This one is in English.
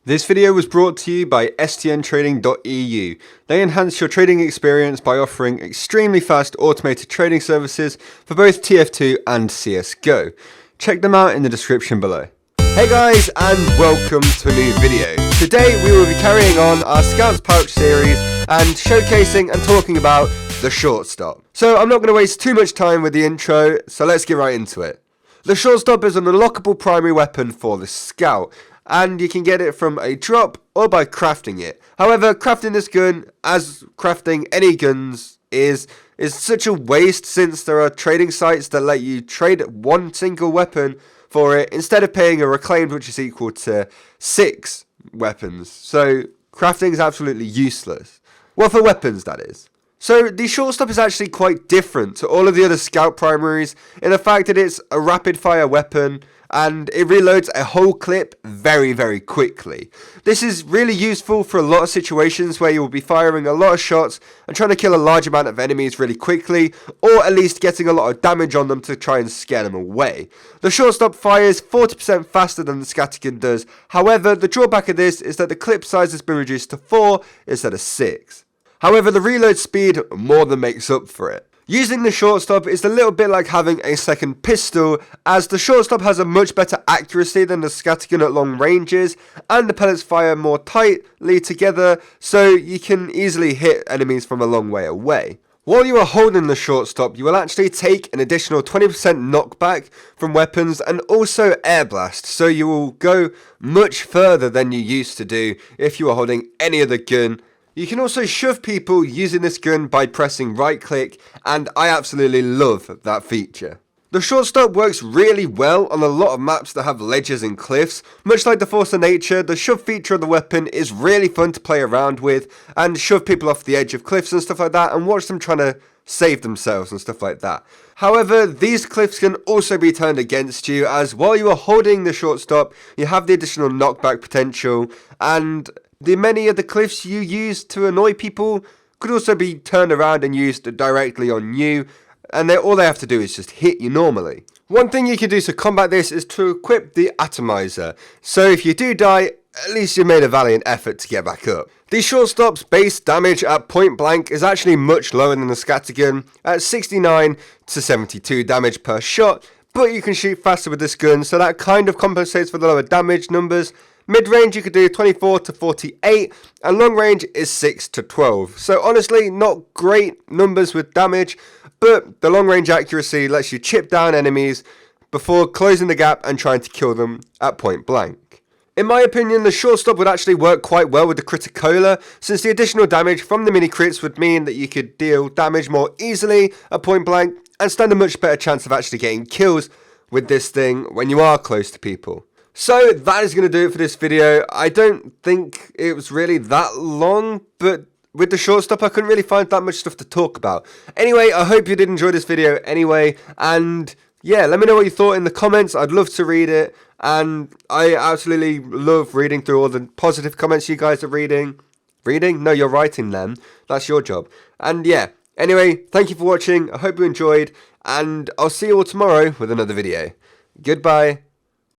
This video was brought to you by stntrading.eu. They enhance your trading experience by offering extremely fast automated trading services for both TF2 and CSGO. Check them out in the description below. Hey guys, and welcome to a new video. Today we will be carrying on our Scouts Pouch series and showcasing and talking about the Shortstop. So I'm not going to waste too much time with the intro, so let's get right into it. The Shortstop is an unlockable primary weapon for the Scout, and you can get it from a drop or by crafting it. However, crafting this gun, as crafting any guns, is such a waste, since there are trading sites that let you trade one single weapon for it instead of paying a reclaimed, which is equal to 6 weapons. So crafting is absolutely useless. Well, for weapons, that is. So the Shortstop is actually quite different to all of the other Scout primaries in the fact that it's a rapid fire weapon and it reloads a whole clip very, very quickly. This is really useful for a lot of situations where you will be firing a lot of shots and trying to kill a large amount of enemies really quickly, or at least getting a lot of damage on them to try and scare them away. The Shortstop fires 40% faster than the Scattergun does. However, the drawback of this is that the clip size has been reduced to 4 instead of 6. However, the reload speed more than makes up for it. Using the Shortstop is a little bit like having a second pistol, as the Shortstop has a much better accuracy than the Scattergun at long ranges, and the pellets fire more tightly together, so you can easily hit enemies from a long way away. While you are holding the Shortstop, you will actually take an additional 20% knockback from weapons and also air blast, so you will go much further than you used to do if you were holding any other gun. You can also shove people using this gun by pressing right click, and I absolutely love that feature. The Shortstop works really well on a lot of maps that have ledges and cliffs. Much like the Force of Nature, the shove feature of the weapon is really fun to play around with and shove people off the edge of cliffs and stuff like that and watch them trying to save themselves and stuff like that. However, these cliffs can also be turned against you, as while you are holding the Shortstop, you have the additional knockback potential, and the many of the cliffs you use to annoy people could also be turned around and used directly on you, and all they have to do is just hit you normally. One thing you can do to combat this is to equip the Atomizer, so if you do die, at least you made a valiant effort to get back up. The Shortstop's base damage at point blank is actually much lower than the Scattergun, at 69 to 72 damage per shot, but you can shoot faster with this gun, so that kind of compensates for the lower damage numbers. Mid-range you could do 24 to 48, and long range is 6 to 12. So honestly, not great numbers with damage, but the long range accuracy lets you chip down enemies before closing the gap and trying to kill them at point blank. In my opinion, the Shortstop would actually work quite well with the Criticola, since the additional damage from the mini crits would mean that you could deal damage more easily at point blank and stand a much better chance of actually getting kills with this thing when you are close to people. So that is going to do it for this video. I don't think it was really that long, but with the Shortstop I couldn't really find that much stuff to talk about. Anyway, I hope you did enjoy this video anyway, and yeah, let me know what you thought in the comments. I'd love to read it, and I absolutely love reading through all the positive comments you guys are reading. Reading? No, you're writing them. That's your job. And yeah, anyway, thank you for watching. I hope you enjoyed, and I'll see you all tomorrow with another video. Goodbye.